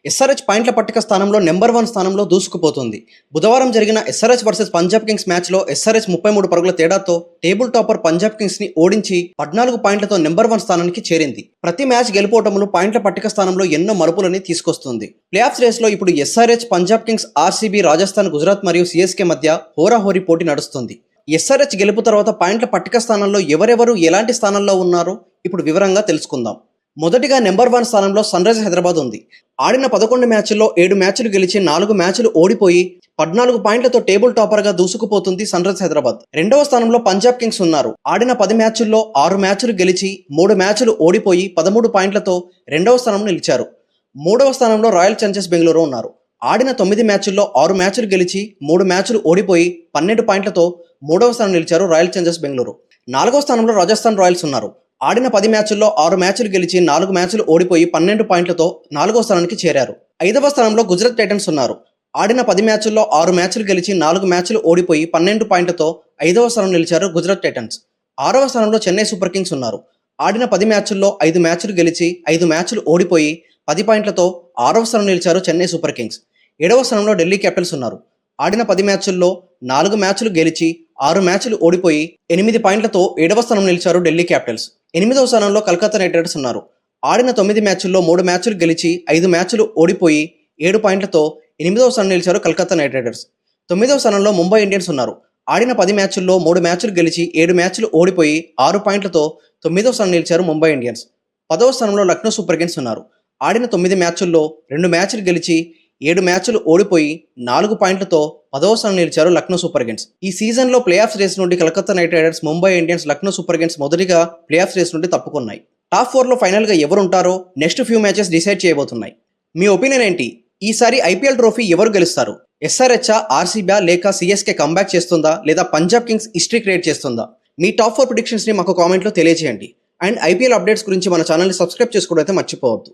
SRH పాయింట్ల పట్టిక స్థానంలో నెంబర్ 1 స్థానంలో దూసుకుపోతుంది. బుధవారం జరిగిన ఎస్ఆర్హెచ్ వర్సెస్ పంజాబ్ కింగ్స్ మ్యాచ్లో ఎస్ఆర్హెచ్ 33 పరుగుల తేడాతో టేబుల్ టాపర్ పంజాబ్ కింగ్స్ని ఓడించి 14 పాయింట్లతో నెంబర్ 1 స్థానానికి చేరింది. ప్రతి మ్యాచ్ గెలుపోవటములు పాయింట్ల పట్టిక స్థానంలో ఎన్నో మలుపులని తీసుకొస్తుంది. ప్లే ఆఫ్స్ రేస్లో ఇప్పుడు SRH, Punjab Kings, RCB, Rajasthan, Gujarat మరియు సిఎస్కే మధ్య హోరాహోరీ పోటీ నడుస్తుంది. ఎస్ఆర్హెచ్ గెలుపు తర్వాత పాయింట్ల పట్టిక స్థానంలో ఎవరెవరు ఎలాంటి స్థానంలో ఉన్నారో ఇప్పుడు వివరంగా తెలుసుకుందాం. మొదటిగా నెంబర్ 1 స్థానంలో సన్ రైజర్స్ హైదరాబాద్ ఉంది. ఆడిన 11 మ్యాచ్ల్లో 7 మ్యాచ్లు గెలిచి 4 మ్యాచ్లు ఓడిపోయి 14 పాయింట్లతో టేబుల్ టాపర్గా దూసుకుపోతుంది సన్ రైజర్స్ హైదరాబాద్. రెండవ స్థానంలో పంజాబ్ కింగ్స్ ఉన్నారు. ఆడిన 10 మ్యాచ్ల్లో 6 మ్యాచ్లు గెలిచి 3 మ్యాచ్లు ఓడిపోయి 13 పాయింట్లతో రెండవ స్థానంలో నిలిచారు. మూడవ స్థానంలో రాయల్ ఛాలెంజర్స్ బెంగళూరు ఉన్నారు. ఆడిన 9 మ్యాచ్ల్లో 6 మ్యాచ్లు గెలిచి 3 మ్యాచ్లు ఓడిపోయి 12 పాయింట్లతో మూడవ స్థానం నిలిచారు రాయల్ ఛాలెంజర్స్ బెంగళూరు. నాలుగవ స్థానంలో రాజస్థాన్ రాయల్స్ ఉన్నారు. ఆడిన 10 మ్యాచ్ల్లో 6 మ్యాచ్లు గెలిచి 4 మ్యాచ్లు ఓడిపోయి 12 పాయింట్లతో 4వ స్థానానికి చేరారు. 5వ స్థానంలో గుజరాత్ టైటన్స్ ఉన్నారు. ఆడిన 10 మ్యాచ్ల్లో 6 మ్యాచ్లు గెలిచి 4 మ్యాచ్లు ఓడిపోయి 12 పాయింట్లతో 5వ స్థానం నిలిచారు గుజరాత్ టైటన్స్. 6వ స్థానంలో చెన్నై సూపర్ కింగ్స్ ఉన్నారు. ఆడిన 10 మ్యాచ్ల్లో 5 మ్యాచ్లు గెలిచి 5 మ్యాచ్లు ఓడిపోయి 10 పాయింట్లతో 6వ స్థానం నిలిచారు చెన్నై సూపర్ కింగ్స్. 7వ స్థానంలో ఢిల్లీ క్యాపిటల్స్ ఉన్నారు. ఆడిన 10 మ్యాచ్ల్లో 4 మ్యాచ్లు గెలిచి 6 మ్యాచ్లు ఓడిపోయి 8 పాయింట్లతో 7వ స్థానం నిలిచారు ఢిల్లీ క్యాపిటల్స్. 8వ స్థానంలో కలకత్తా నైట్ రైడర్స్ ఉన్నారు. ఆడిన 9 మ్యాచ్ల్లో 3 మ్యాచ్లు గెలిచి 5 మ్యాచ్లు ఓడిపోయి 7 పాయింట్లతో 8వ స్థానం నిలిచారు కలకత్తా నైట్ రైడర్స్. 9వ స్థానంలో ముంబై ఇండియన్స్ ఉన్నారు. ఆడిన 10 మ్యాచ్ల్లో 3 మ్యాచ్లు గెలిచి 7 మ్యాచ్లు ఓడిపోయి 6 పాయింట్లతో 9వ స్థానం నిలిచారు ముంబై ఇండియన్స్. 10వ స్థానంలో లక్నో సూపర్ కింగ్స్ ఉన్నారు. ఆడిన 9 మ్యాచ్ల్లో 2 మ్యాచ్లు గెలిచి 7 మ్యాచ్లు ఓడిపోయి 4 పాయింట్లతో 10వ స్థానం నిలిచారు లక్నో సూపర్ కింగ్స్. ఈ సీజన్లో ప్లే ఆఫ్స్ రేస్ నుండి Calcutta night riders, Mumbai Indians, Lucknow super Kings మొదటిగా ప్లే ఆఫ్స్ రేస్ నుండి తప్పుకున్నాయి. టాప్ 4లో ఫైనల్గా ఎవరుంటారో నెక్స్ట్ ఫ్యూ మ్యాచెస్ డిసైడ్ చేయబోతున్నాయి. మీ ఒపీనియన్ ఏంటి? ఈసారి ఐపీఎల్ ట్రోఫీ ఎవరు గెలుస్తారు? ఎస్ఆర్హెచ్, ఆర్సీబీ లేక సిఎస్కే కంబ్యాక్ చేస్తుందా లేదా పంజాబ్ కింగ్స్ హిస్టరీ క్రియేట్ చేస్తుందా? మీ టాప్ 4 ప్రిడిక్షన్స్ని మాకు కామెంట్లో తెలియజేయండి. అండ్ ఐపీఎల్ అప్డేట్స్ గురించి మన ఛానల్ని సబ్స్క్రైబ్ చేసుకోవడం అయితే మర్చిపోవద్దు.